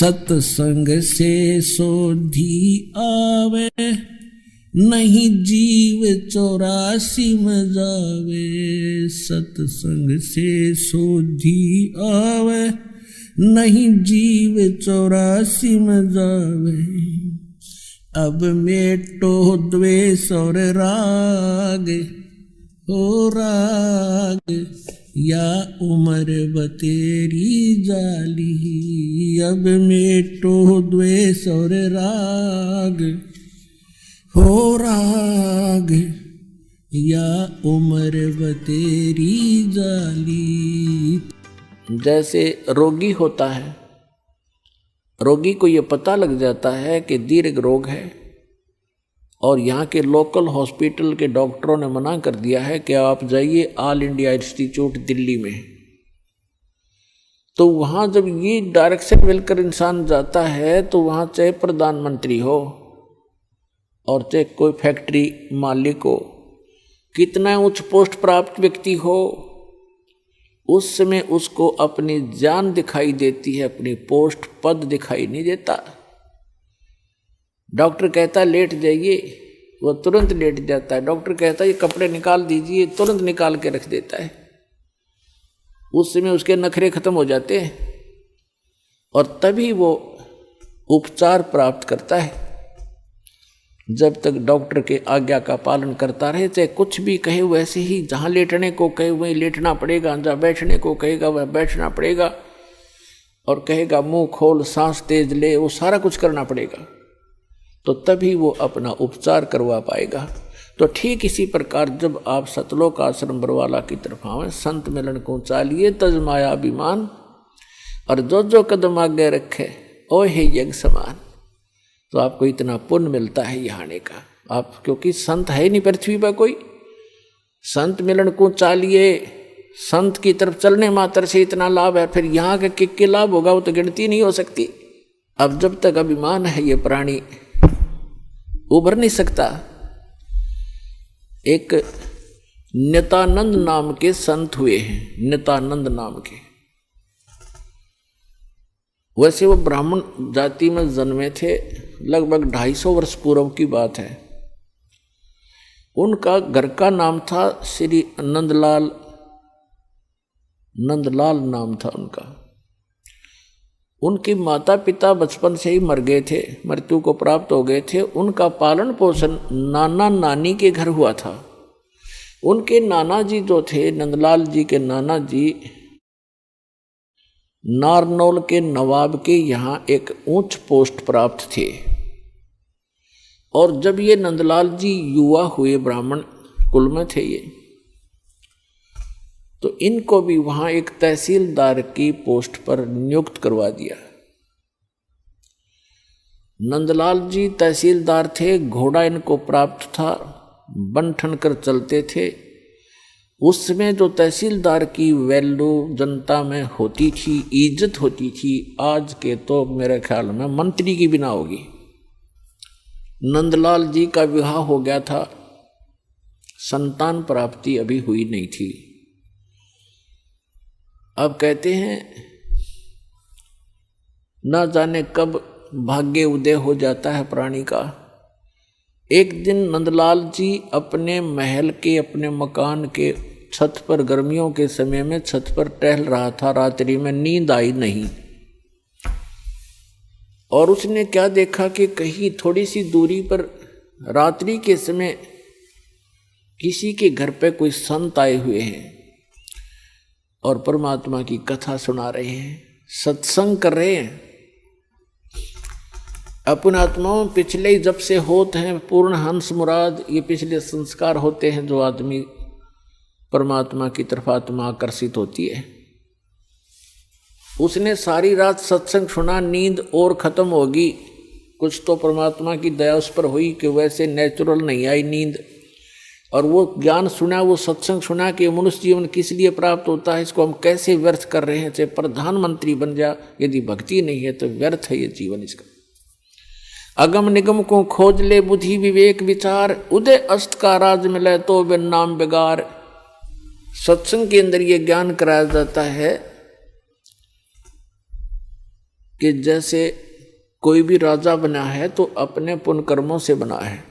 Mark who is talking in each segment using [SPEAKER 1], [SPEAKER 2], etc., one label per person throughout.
[SPEAKER 1] सत्संग से सोधी आवे, नहीं जीव 84 में जावे। सत्संग से सोधी आवे, नहीं जीव 84 में जावे। अब मेटो द्वेष और राग, हो राग या उम्र बतेरी जाली। अब मेटो द्वेष और राग, हो राग या उम्र बतेरी जाली। जैसे रोगी होता है, रोगी को ये पता लग जाता है कि दीर्घ रोग है और यहाँ के लोकल हॉस्पिटल के डॉक्टरों ने मना कर दिया है कि आप जाइए ऑल इंडिया इंस्टीट्यूट दिल्ली में। तो वहाँ जब ये डायरेक्शन मिलकर इंसान जाता है तो वहाँ चाहे प्रधानमंत्री हो और चाहे कोई फैक्ट्री मालिक हो, कितना उच्च पोस्ट प्राप्त व्यक्ति हो, उस समय उसको अपनी जान दिखाई देती है, अपनी पोस्ट पद दिखाई नहीं देता। डॉक्टर कहता लेट जाइए, वो तुरंत लेट जाता है। डॉक्टर कहता ये कपड़े निकाल दीजिए, तुरंत निकाल के रख देता है। उस समय उसके नखरे खत्म हो जाते हैं और तभी वो उपचार प्राप्त करता है। जब तक डॉक्टर के आज्ञा का पालन करता रहे, चाहे कुछ भी कहे वैसे ही, जहाँ लेटने को कहे वहीं लेटना पड़ेगा, जहाँ बैठने को कहेगा वह बैठना पड़ेगा, और कहेगा मुंह खोल सांस तेज ले, वो सारा कुछ करना पड़ेगा। तो तभी वो अपना उपचार करवा पाएगा। तो ठीक इसी प्रकार जब आप सतलोक आश्रम बरवाला की तरफ आवें, संत मिलन को चालिए तज माया अभिमान, और जो जो कदम आगे रखे ओ हे यज्ञ समान। तो आपको इतना पुण्य मिलता है यहाँ आने का। आप क्योंकि संत है नहीं पृथ्वी पर कोई, संत मिलन को चालिए, संत की तरफ चलने मात्र से इतना लाभ है, फिर यहाँ के किक लाभ होगा वो तो गिनती नहीं हो सकती। अब जब तक अभिमान है ये प्राणी उभर नहीं सकता। एक नित्यानंद नाम के संत हुए हैं, नित्यानंद नाम के। वैसे वो ब्राह्मण जाति में जन्मे थे, लगभग 250 वर्ष पूर्व की बात है। उनका घर का नाम था श्री नंदलाल, नंदलाल नाम था उनका। उनके माता पिता बचपन से ही मर गए थे, मृत्यु को प्राप्त हो गए थे। उनका पालन पोषण नाना नानी के घर हुआ था। उनके नाना जी जो थे, नंदलाल जी के नाना जी नारनौल के नवाब के यहाँ एक उच्च पोस्ट प्राप्त थे। और जब ये नंदलाल जी युवा हुए, ब्राह्मण कुल में थे ये, तो इनको भी वहाँ एक तहसीलदार की पोस्ट पर नियुक्त करवा दिया। नंदलाल जी तहसीलदार थे, घोड़ा इनको प्राप्त था, बन ठन कर चलते थे। उसमें जो तहसीलदार की वैल्यू जनता में होती थी, इज्जत होती थी, आज के तो मेरे ख्याल में मंत्री की बिना होगी। नंदलाल जी का विवाह हो गया था, संतान प्राप्ति अभी हुई नहीं थी। अब कहते हैं ना जाने कब भाग्य उदय हो जाता है प्राणी का। एक दिन नंदलाल जी अपने महल के, अपने मकान के छत पर, गर्मियों के समय में छत पर टहल रहा था। रात्रि में नींद आई नहीं और उसने क्या देखा कि कहीं थोड़ी सी दूरी पर रात्रि के समय किसी के घर पे कोई संत आए हुए हैं और परमात्मा की कथा सुना रहे हैं, सत्संग कर रहे हैं। अपन आत्माओं पिछले जब से होते हैं पूर्ण हंस मुराद, ये पिछले संस्कार होते हैं जो आदमी परमात्मा की तरफ आत्मा आकर्षित होती है। उसने सारी रात सत्संग सुना, नींद और खत्म होगी। कुछ तो परमात्मा की दया उस पर हुई कि वैसे नेचुरल नहीं आई नींद, और वो ज्ञान सुना, वो सत्संग सुना कि मनुष्य जीवन किस लिए प्राप्त होता है, इसको हम कैसे व्यर्थ कर रहे हैं। चाहे प्रधानमंत्री बन जा, यदि भक्ति नहीं है तो व्यर्थ है ये जीवन इसका। अगम निगम को खोज ले बुद्धि विवेक विचार, उदय अस्त का राज मिले तो बिन नाम बेगार। सत्संग के अंदर ये ज्ञान कराया जाता है कि जैसे कोई भी राजा बना है तो अपने पुण्य कर्मों से बना है,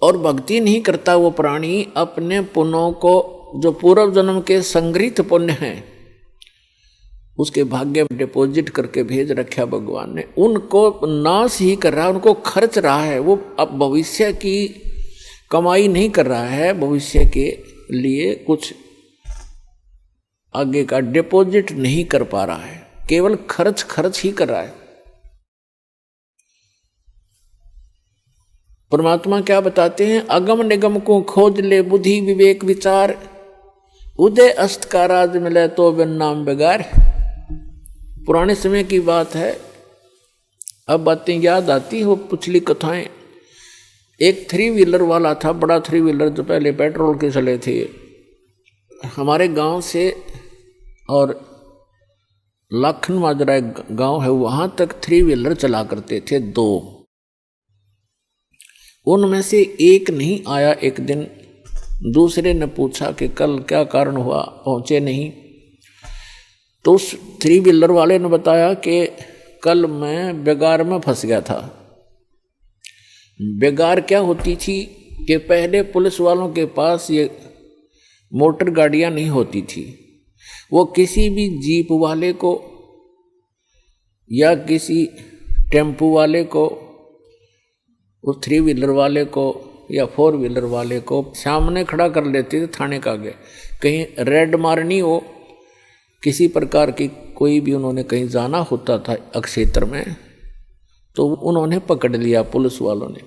[SPEAKER 1] और भक्ति नहीं करता वो प्राणी अपने पुण्यों को, जो पूर्व जन्म के संग्रहित पुण्य हैं, उसके भाग्य में डिपॉजिट करके भेज रखा भगवान ने। उनको नाश ही कर रहा है, उनको खर्च रहा है। वो अब भविष्य की कमाई नहीं कर रहा है, भविष्य के लिए कुछ आगे का डिपॉजिट नहीं कर पा रहा है, केवल खर्च ही कर रहा है। परमात्मा क्या बताते हैं? अगम निगम को खोज ले बुद्धि विवेक विचार, उदय अस्त का राज मिले तो बिन नाम बेगार। पुराने समय की बात है, अब बातें याद आती हो, पिछली कथाएं। एक 3 व्हीलर वाला था, बड़ा 3 व्हीलर जो पहले पेट्रोल के चले थे, हमारे गांव से और लाखन माजरा एक गांव है, वहां तक 3 व्हीलर चला करते थे 2। उनमें से एक नहीं आया। एक दिन दूसरे ने पूछा कि कल क्या कारण हुआ, पहुंचे नहीं। तो उस 3 व्हीलर वाले ने बताया कि कल मैं बेगार में फंस गया था। बेगार क्या होती थी कि पहले पुलिस वालों के पास ये मोटर गाड़ियां नहीं होती थी, वो किसी भी जीप वाले को या किसी टेम्पू वाले को, उस 3 व्हीलर वाले को या 4 व्हीलर वाले को सामने खड़ा कर लेते थे थाने का आगे। कहीं रेड मारनी हो, किसी प्रकार की कोई भी उन्होंने कहीं जाना होता था क्षेत्र में, तो उन्होंने पकड़ लिया पुलिस वालों ने,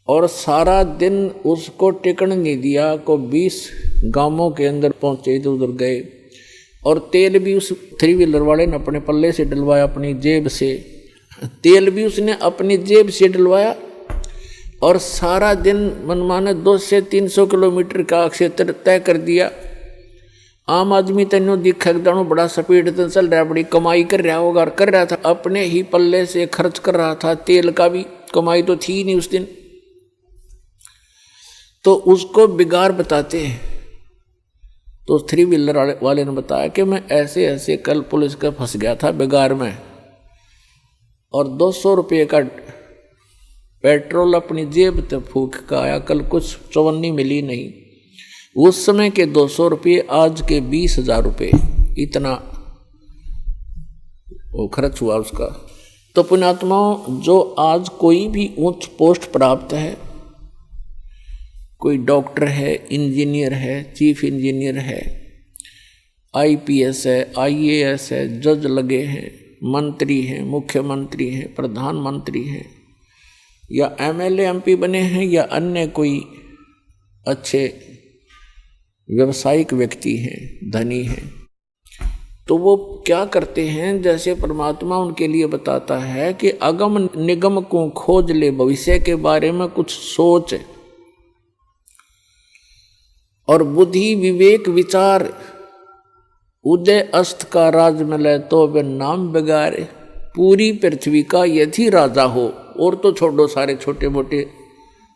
[SPEAKER 1] और सारा दिन उसको टिकन नहीं दिया। को 20 गांवों के अंदर पहुंचे, इधर उधर गए, और तेल भी उस 3 व्हीलर वाले ने अपने पल्ले से डलवाया, अपनी जेब से। तेल भी उसने अपनी जेब से डलवाया, और सारा दिन मनमाने 200 से 300 किलोमीटर का क्षेत्र तय कर दिया। आम आदमी तेनों दिखा दानो बड़ा स्पीड से चल रहा है, बड़ी कमाई कर रहा होगा, और कर रहा था अपने ही पल्ले से खर्च कर रहा था। तेल का भी कमाई तो थी नहीं उस दिन। तो उसको बिगाड़ बताते हैं। तो 3 व्हीलर वाले ने बताया कि मैं ऐसे ऐसे कल पुलिस का फंस गया था बिगाड़ में, और 200 रुपये का पेट्रोल अपनी जेब तक फूंक का आया, कल कुछ चवन्नी मिली नहीं। उस समय के 200 रुपये आज के 20,000 रुपये, इतना वो खर्च हुआ उसका। तो पुण्यात्माओं, जो आज कोई भी उच्च पोस्ट प्राप्त है, कोई डॉक्टर है, इंजीनियर है, चीफ इंजीनियर है, IPS है, IAS है, जज लगे हैं, मंत्री हैं, मुख्यमंत्री हैं, प्रधानमंत्री हैं, या MLA MP बने हैं, या अन्य कोई अच्छे व्यावसायिक व्यक्ति हैं, धनी हैं, तो वो क्या करते हैं? जैसे परमात्मा उनके लिए बताता है कि अगम निगम को खोज ले, भविष्य के बारे में कुछ सोच, और बुद्धि विवेक विचार, उदय अस्त का राज मिले तो वे नाम बिगाड़े। पूरी पृथ्वी का यदि राजा हो, और तो छोड़ो सारे छोटे मोटे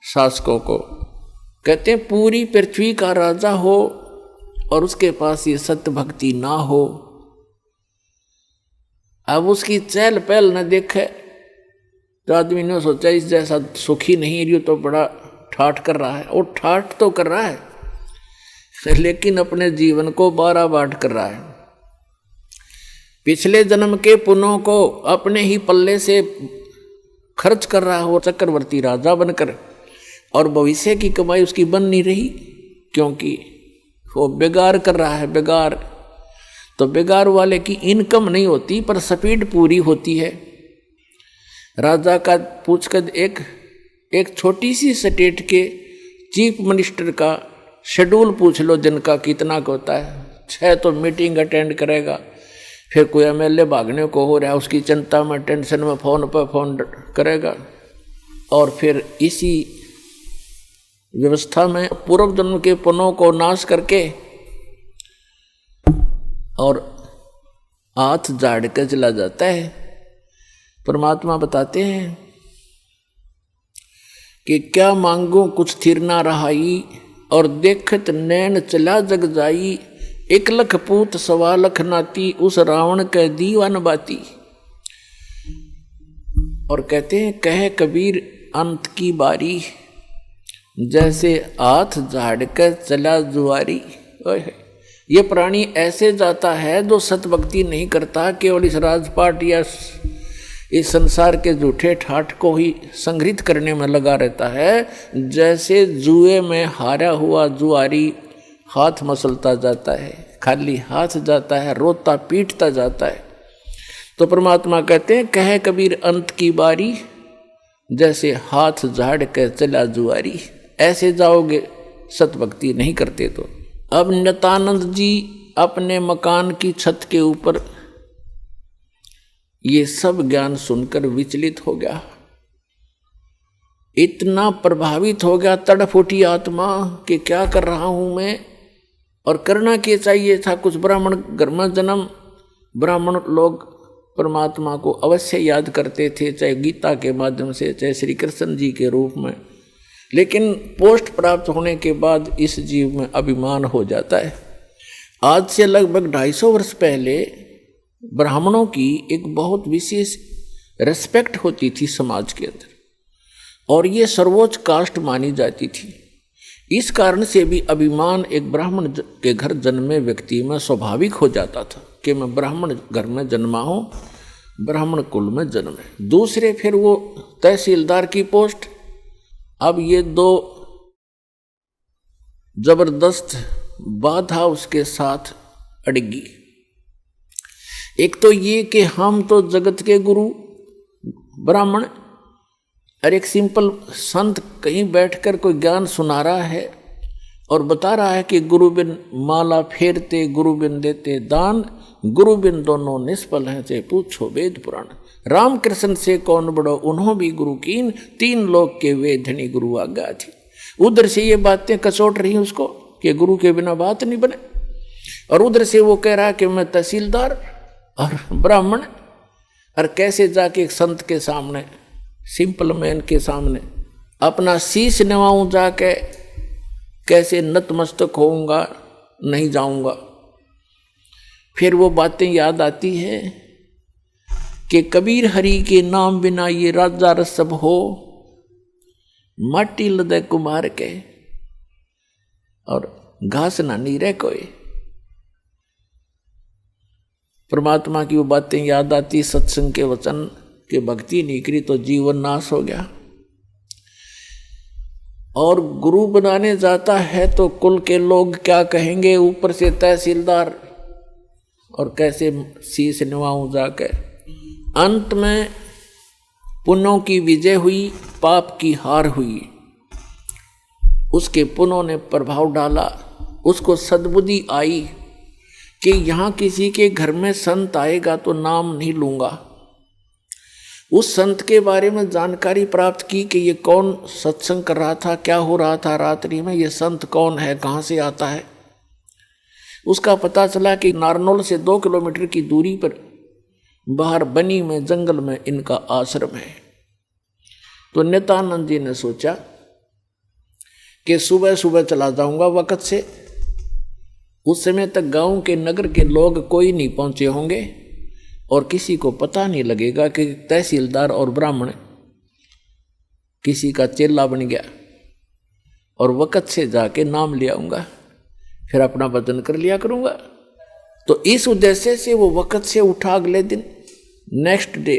[SPEAKER 1] शासकों को, कहते हैं पूरी पृथ्वी का राजा हो और उसके पास ये सत्य भक्ति ना हो, अब उसकी चहल पहल न देखे, तो आदमी ने सोचा इस जैसा सुखी नहीं रही तो बड़ा ठाठ कर रहा है। और ठाठ तो कर रहा है, लेकिन अपने जीवन को 12 बाट कर रहा है। पिछले जन्म के पुण्यों को अपने ही पल्ले से खर्च कर रहा हो चक्रवर्ती राजा बनकर, और भविष्य की कमाई उसकी बन नहीं रही, क्योंकि वो बेगार कर रहा है। बेगार तो बेगार वाले की इनकम नहीं होती, पर स्पीड पूरी होती है। राजा का पूछकर एक छोटी सी स्टेट के चीफ मिनिस्टर का शेड्यूल पूछ लो, दिन का कितना का होता है। 6 तो मीटिंग अटेंड करेगा, फिर कोई MLA भागने को हो रहा है, उसकी चिंता में टेंशन में फोन पर फोन करेगा, और फिर इसी व्यवस्था में पूर्व जन्म के पुण्यों को नाश करके और हाथ झाड़ कर चला जाता है। परमात्मा बताते हैं कि क्या मांगू कुछ थिर ना रहाई, और देखत नैन चला जग जाई, एक लख पूत सवा लख नाती, उस रावण के दीवान बाती। और कहते हैं कहे कबीर अंत की बारी, जैसे हाथ झाड़ कर चला जुआरी। ये प्राणी ऐसे जाता है जो सतभक्ति नहीं करता, केवल इस राजपाट या इस संसार के झूठे ठाठ को ही संग्रहित करने में लगा रहता है। जैसे जुए में हारा हुआ जुआरी हाथ मसलता जाता है, खाली हाथ जाता है, रोता पीटता जाता है। तो परमात्मा कहते हैं कहे कबीर अंत की बारी, जैसे हाथ झाड़ कर चला जुआरी। ऐसे जाओगे सतभक्ति नहीं करते तो। अब नित्यानंद जी अपने मकान की छत के ऊपर ये सब ज्ञान सुनकर विचलित हो गया, इतना प्रभावित हो गया, तड़फ उठी आत्मा कि क्या कर रहा हूं मैं, और करना क्या चाहिए था। कुछ ब्राह्मण घर में जन्म, ब्राह्मण लोग परमात्मा को अवश्य याद करते थे, चाहे गीता के माध्यम से, चाहे श्री कृष्ण जी के रूप में। लेकिन पोस्ट प्राप्त होने के बाद इस जीव में अभिमान हो जाता है। आज से लगभग 250 वर्ष पहले ब्राह्मणों की एक बहुत विशेष रिस्पेक्ट होती थी समाज के अंदर, और ये सर्वोच्च कास्ट मानी जाती थी। इस कारण से भी अभिमान एक ब्राह्मण के घर जन्मे व्यक्ति में स्वाभाविक हो जाता था कि मैं ब्राह्मण घर में जन्मा हूँ, ब्राह्मण कुल में जन्म है। दूसरे फिर वो तहसीलदार की पोस्ट। अब ये दो जबरदस्त बाधा उसके साथ अड़गी। एक तो ये कि हम तो जगत के गुरु ब्राह्मण, और एक सिंपल संत कहीं बैठकर कोई ज्ञान सुना रहा है और बता रहा है कि गुरु बिन माला फेरते, गुरु बिन देते दान, गुरु बिन दोनों निष्फल हैं, चाहे पूछो वेद पुराण। राम कृष्ण से कौन बड़ो उन्हों भी गुरु कीन, तीन लोग के वे धनी गुरु आज्ञा थी। उधर से ये बातें कचोट रही उसको कि गुरु के बिना बात नहीं बने, और उधर से वो कह रहा कि मैं तहसीलदार और ब्राह्मण, और कैसे जाके एक संत के सामने, सिंपल मैन के सामने अपना शीश नवाऊं, जाके कैसे नतमस्तक होऊंगा, नहीं जाऊंगा। फिर वो बातें याद आती है कि कबीर हरि के नाम बिना ये राजा रसब हो, माटी लदे कुमार के, और घास ना नीरे कोई। परमात्मा की वो बातें याद आती, सत्संग के वचन के भक्ति नहीं करी तो जीवन नाश हो गया। और गुरु बनाने जाता है तो कुल के लोग क्या कहेंगे, ऊपर से तहसीलदार, और कैसे शीश निभाऊं जाके। अंत में पुण्यों की विजय हुई, पाप की हार हुई। उसके पुण्यों ने प्रभाव डाला, उसको सद्बुद्धि आई कि यहाँ किसी के घर में संत आएगा तो नाम नहीं लूंगा। उस संत के बारे में जानकारी प्राप्त की कि ये कौन सत्संग कर रहा था, क्या हो रहा था रात्रि में, ये संत कौन है, कहाँ से आता है। उसका पता चला कि नारनौल से 2 किलोमीटर की दूरी पर बाहर बनी में जंगल में इनका आश्रम है। तो नित्यानंद जी ने सोचा कि सुबह सुबह चला जाऊंगा वक्त से, उस समय तक गांव के नगर के लोग कोई नहीं पहुंचे होंगे और किसी को पता नहीं लगेगा कि तहसीलदार और ब्राह्मण किसी का चेला बन गया, और वक्त से जाके नाम ले आऊंगा, फिर अपना भजन कर लिया करूंगा। तो इस उद्देश्य से वो वक्त से उठा अगले दिन, नेक्स्ट डे,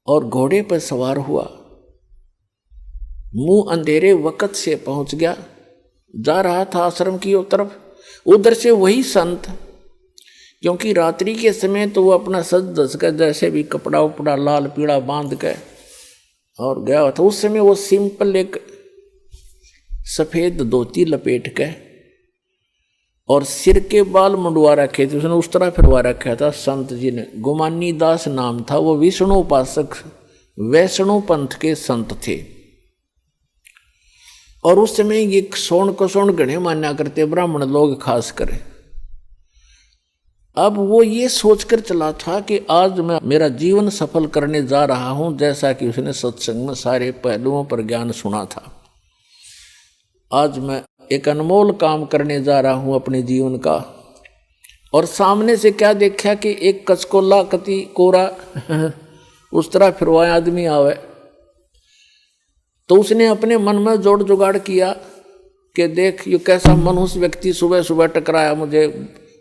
[SPEAKER 1] और घोड़े पर सवार हुआ, मुंह अंधेरे वक्त से पहुंच गया, जा रहा था आश्रम की तरफ। उधर से वही संत, क्योंकि रात्रि के समय तो वो अपना सज धज कर जैसे भी कपड़ा उपड़ा लाल पीड़ा बांध के और गया था। उस समय वो सिंपल एक सफेद धोती लपेट के और सिर के बाल मुंडवा रखे थे, उसने उस तरह फिरवा रखा था संत जी ने। गुमानी दास नाम था, वो विष्णु उपासक वैष्णु पंथ के संत थे। और उस समय ये सोन को सोन गणे मान्या करते ब्राह्मण लोग खास कर। अब वो ये सोचकर चला था कि आज मैं मेरा जीवन सफल करने जा रहा हूं, जैसा कि उसने सत्संग में सारे पहलुओं पर ज्ञान सुना था। आज मैं एक अनमोल काम करने जा रहा हूं अपने जीवन का, और सामने से क्या देखा कि एक कचकोला कति कोरा उस तरह फिरवाए आदमी आवे, तो उसने अपने मन में जोड़ जुगाड़ किया कि देख ये कैसा मनुष्य व्यक्ति सुबह सुबह टकराया मुझे,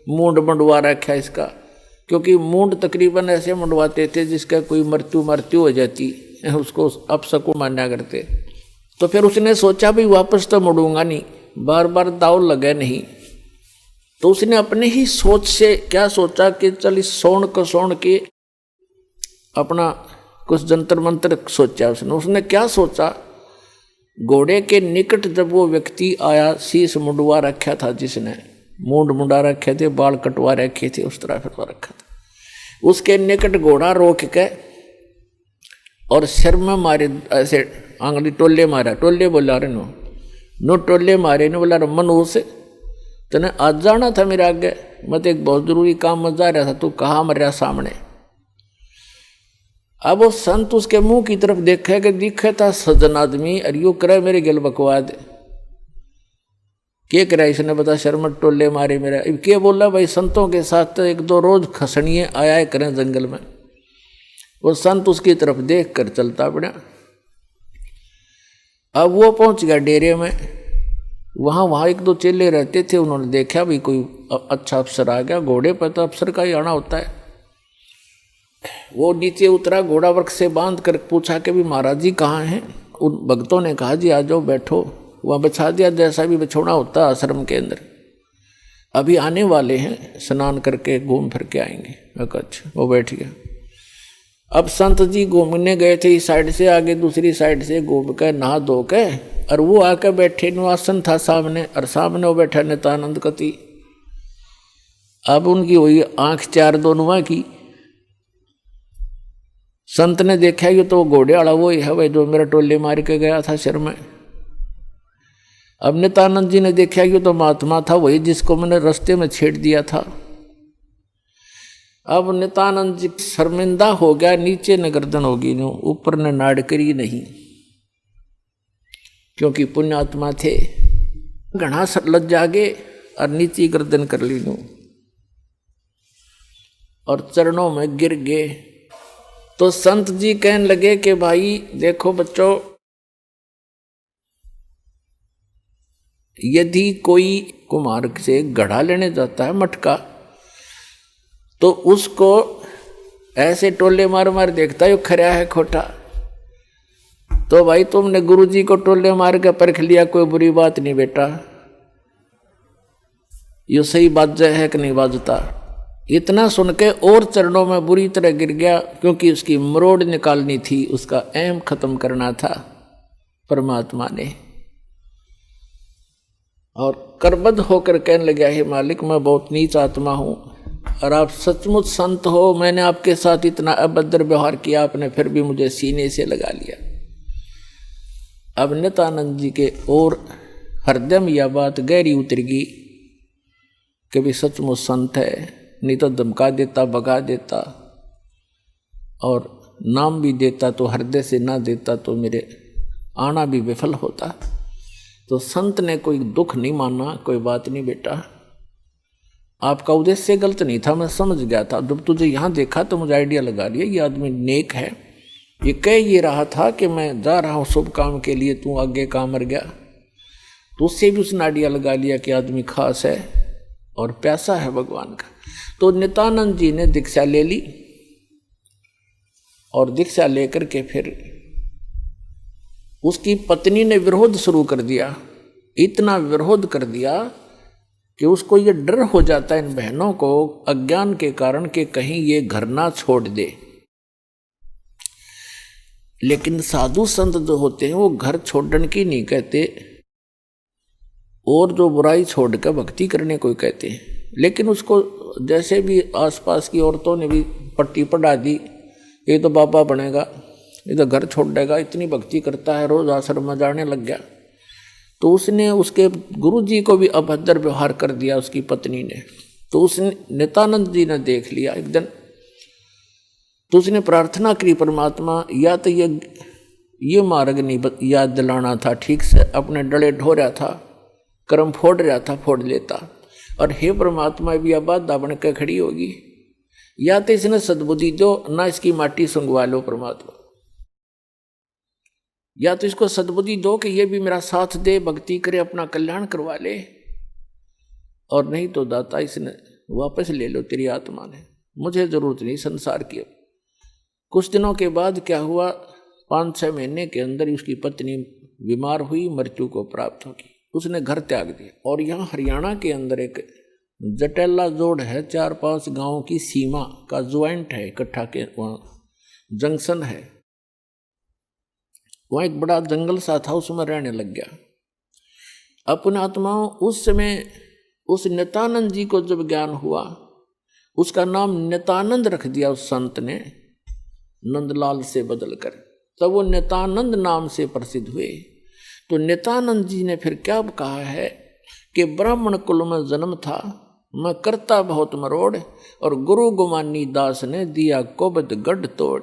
[SPEAKER 1] मूंड मंडवा रखा इसका, क्योंकि मूंड तकरीबन ऐसे मंडवाते थे जिसका कोई मृत्यु हो जाती, उसको अपशकुन माना करते। तो फिर उसने सोचा भी वापस तो मुड़ूंगा नहीं, बार बार दाव लगे नहीं, तो उसने अपने ही सोच से क्या सोचा कि चल इस सोन को सोन के अपना कुछ जंतर मंत्र सोचा। उसने क्या सोचा, घोड़े के निकट जब वो व्यक्ति आया, शीश मुंडवा रखा था जिसने, मूंड मुंडा रखे थे, बाल कटवा रखे थे, उस तरह फिरवा रखा था, उसके निकट घोड़ा रोक के और सिर में मारे ऐसे आंगली टोले मारा, टोले बोला रे नो टोले मारे ने बोला मनुष्य तने आज जाना था मेरे आगे, मैं तो एक बहुत जरूरी काम में जा रहा था, तू कहाँ मर रहा सामने। अब वो संत उसके मुंह की तरफ देखे कि दिखे था सज्जन आदमी, और यू करे मेरे गिल बकवाद क्या करा इसने, बता शर्म टोले मारे मेरा। अब क्या बोला भाई, संतों के साथ तो एक दो रोज खसनिए आया करें जंगल में। वो संत उसकी तरफ देख कर चलता पड़ा। अब वो पहुंच गया डेरे में, वहाँ एक दो चेले रहते थे, उन्होंने देखा भी कोई अच्छा अफसर आ गया, घोड़े पर तो अफसर का ही आना होता है। वो नीचे उतरा, घोड़ा वर्क से बांध कर पूछा कि भी महाराज जी कहाँ हैं। उन भक्तों ने कहा जी आ जाओ बैठो, वहाँ बिछा दिया जैसा भी बिछोना होता है आश्रम के अंदर, अभी आने वाले हैं, स्नान करके घूम फिर के आएंगे। अच्छा, वो बैठ गया। अब संत जी घूमने गए थे इस साइड से, आगे दूसरी साइड से घूम कर नहा धो के, और वो आकर बैठे, निवासन था सामने, और सामने वो बैठा नित्यानंद कति। अब उनकी हुई आंख चार दोनों की। संत ने देखा ये तो घोड़े वाला वो ही है भाई जो मेरा टोले मार के गया था सिर में। अब नित्यानंद जी ने देखा ये तो महात्मा था वही जिसको मैंने रास्ते में छेड़ दिया था। अब नित्यानंद जी शर्मिंदा हो गया, नीचे न गर्दन होगी नो, ऊपर ने नाड़ करी नहीं, क्योंकि पुण्यात्मा थे। घना लज्जा गे और नीचे गर्दन कर ली नो, और चरणों में गिर गए। तो संत जी कहने लगे कि भाई देखो बच्चों, यदि कोई कुम्हार से घड़ा लेने जाता है मटका, तो उसको ऐसे टोले मार मार देखता है खरा है खोटा। तो भाई तुमने गुरुजी को टोले मार के परख लिया, कोई बुरी बात नहीं बेटा, ये सही बात है कि नहीं बाजता। इतना सुन के और चरणों में बुरी तरह गिर गया, क्योंकि उसकी मरोड़ निकालनी थी, उसका ऐम खत्म करना था परमात्मा ने। और करबद्ध होकर कहने लगा, हे मालिक मैं बहुत नीच आत्मा हूं, और आप सचमुच संत हो, मैंने आपके साथ इतना अभद्र व्यवहार किया, आपने फिर भी मुझे सीने से लगा लिया। अब नित्यानंद जी के और हृदय में यह बात गहरी उतरगी कि भी सचमुच संत है, नहीं तो धमका देता, भगा देता, और नाम भी देता तो हृदय से ना देता तो मेरे आना भी विफल होता। तो संत ने कोई दुख नहीं माना, कोई बात नहीं बेटा, आपका उद्देश्य गलत नहीं था, मैं समझ गया था। जब तुझे यहाँ देखा तो मुझे आइडिया लगा लिया ये आदमी नेक है, ये कह ये रहा था कि मैं जा रहा हूँ शुभ काम के लिए, तू आगे काम मर गया। तो उससे भी उसने आइडिया लगा लिया कि आदमी खास है और प्यासा है भगवान का। तो नित्यानंद जी ने दीक्षा ले ली, और दीक्षा लेकर के फिर उसकी पत्नी ने विरोध शुरू कर दिया। इतना विरोध कर दिया कि उसको ये डर हो जाता है इन बहनों को अज्ञान के कारण कि कहीं ये घर ना छोड़ दे। लेकिन साधु संत जो होते हैं वो घर छोड़ने की नहीं कहते, और जो बुराई छोड़ कर भक्ति करने को कहते हैं। लेकिन उसको जैसे भी आसपास की औरतों ने भी पट्टी पढ़ा दी, ये तो बाबा बनेगा, ये तो घर छोड़ देगा, इतनी भक्ति करता है, रोज आश्रम में जाने लग गया। तो उसने उसके गुरु जी को भी अभद्र व्यवहार कर दिया उसकी पत्नी ने। तो उसने नित्यानंद जी ने देख लिया एक दिन, तो उसने प्रार्थना करी, परमात्मा या तो ये मार्ग नहीं याद दिलाना था ठीक से, अपने डले ढो रहा था, कर्म फोड़ रहा था फोड़ लेता, और हे परमात्मा भी अब बाधा बन के खड़ी होगी। या तो इसने सद्बुद्धि दो, ना इसकी माटी सुंगवा लो परमात्मा, या तो इसको सद्बुद्धि दो कि ये भी मेरा साथ दे, भक्ति करे, अपना कल्याण करवा ले, और नहीं तो दाता इसने वापस ले लो, तेरी आत्मा ने, मुझे जरूरत नहीं संसार की। कुछ दिनों के बाद क्या हुआ, 5-6 महीने के अंदर ही उसकी पत्नी बीमार हुई, मृत्यु को प्राप्त होगी, उसने घर त्याग दिया। और यहाँ हरियाणा के अंदर एक जटेला जोड़ है, 4-5 गांवों की सीमा का ज्वाइंट है, इकट्ठा के वहाँ जंक्शन है, वहाँ एक बड़ा जंगल सा था, उसमें रहने लग गया। अपने आत्माओं उस समय उस नित्यानंद जी को जब ज्ञान हुआ, उसका नाम नित्यानंद रख दिया उस संत ने, नंदलाल से बदलकर, तब वो नित्यानंद नाम से प्रसिद्ध हुए। तो नित्यानंद जी ने फिर क्या कहा है कि ब्राह्मण कुल में जन्म था, मैं करता बहुत मरोड़, और गुरु गुमानी दास ने दिया कोबद गढ़ तोड़।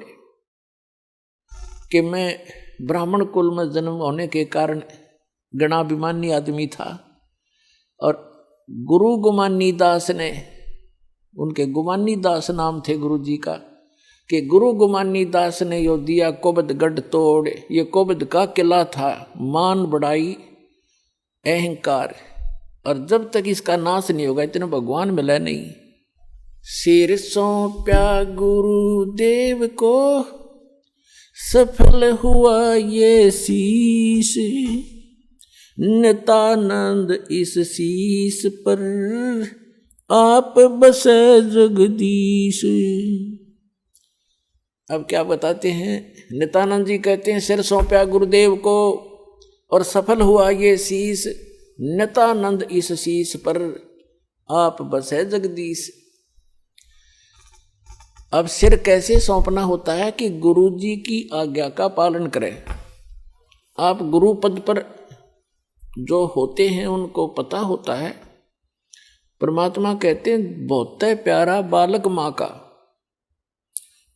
[SPEAKER 1] कि मैं ब्राह्मण कुल में जन्म होने के कारण गणाभिमानी आदमी था, और गुरु गुमानी दास ने, उनके गुमानी दास नाम थे गुरु जी का, कि गुरु गुमानी दास ने यो दिया कोबद गढ़ तोड़। ये कोबद का किला था, मान बढ़ाई अहंकार, और जब तक इसका नाश नहीं होगा इतना भगवान मिला नहीं। सिर सौंप्या गुरुदेव को, सफल हुआ ये शीश, नित्यानंद इस शीश पर आप बसे जगदीश। अब क्या बताते हैं, नित्यानंद जी कहते हैं सिर सौंप्या गुरुदेव को और सफल हुआ ये शीश, नित्यानंद इस शीश पर आप बसे जगदीश। अब सिर कैसे सौंपना होता है कि गुरु जी की आज्ञा का पालन करें। आप गुरु पद पर जो होते हैं उनको पता होता है, परमात्मा कहते हैं बहुत प्यारा बालक माँ का,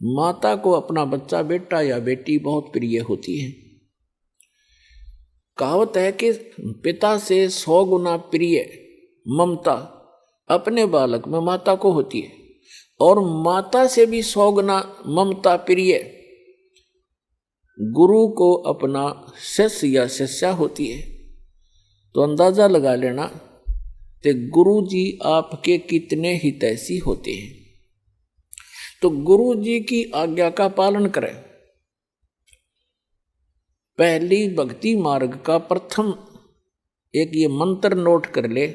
[SPEAKER 1] माता को अपना बच्चा बेटा या बेटी बहुत प्रिय होती है। कहावत है कि पिता से 100 गुना प्रिय ममता अपने बालक में माता को होती है, और माता से भी 100 गुना ममता प्रिय गुरु को अपना शिष्य या शिष्या होती है। तो अंदाजा लगा लेना कि गुरु जी आपके कितने हितैषी होते हैं। तो गुरु जी की आज्ञा का पालन करें। पहली भक्ति मार्ग का प्रथम एक ये मंत्र नोट कर ले,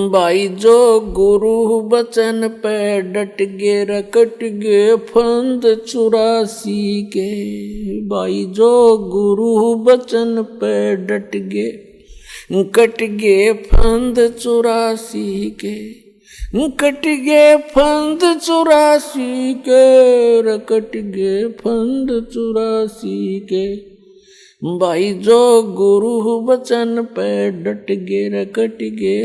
[SPEAKER 1] भाई जो गुरु बचन पे डट गे रकट गे फंद 84 के। भाई जो गुरु बचन पे डट गे कट गे फंद 84 के, कट गे फंद 84 के, रकट गे फंद 84 के। भाई जो गुरु बचन पे डट गे रकट गे,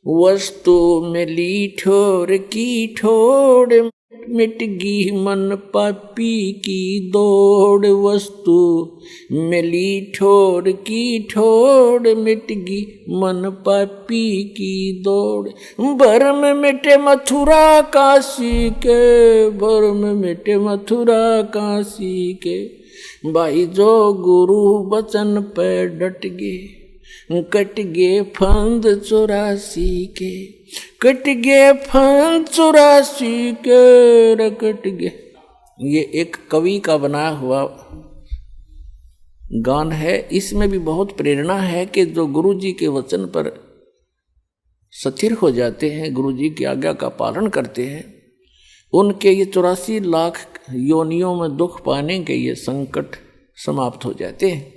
[SPEAKER 1] वस्तु मिली ठोर की ठोड़, मिट गी मन पापी की दौड़। वस्तु मिली ठोर की ठोड़, मिट गी मन पापी की दौड़। भरम मिटे मथुरा काशी के, भरम मिटे मथुरा काशी के। भाई जो गुरु बचन पे डट गे, कट गे फंद 84 के, कट गे फंद 84 के, रकट गे। ये एक कवि का बनाया हुआ गान है। इसमें भी बहुत प्रेरणा है कि जो गुरु जी के वचन पर स्थिर हो जाते हैं, गुरु जी की आज्ञा का पालन करते हैं, उनके ये 84 लाख योनियों में दुख पाने के ये संकट समाप्त हो जाते हैं।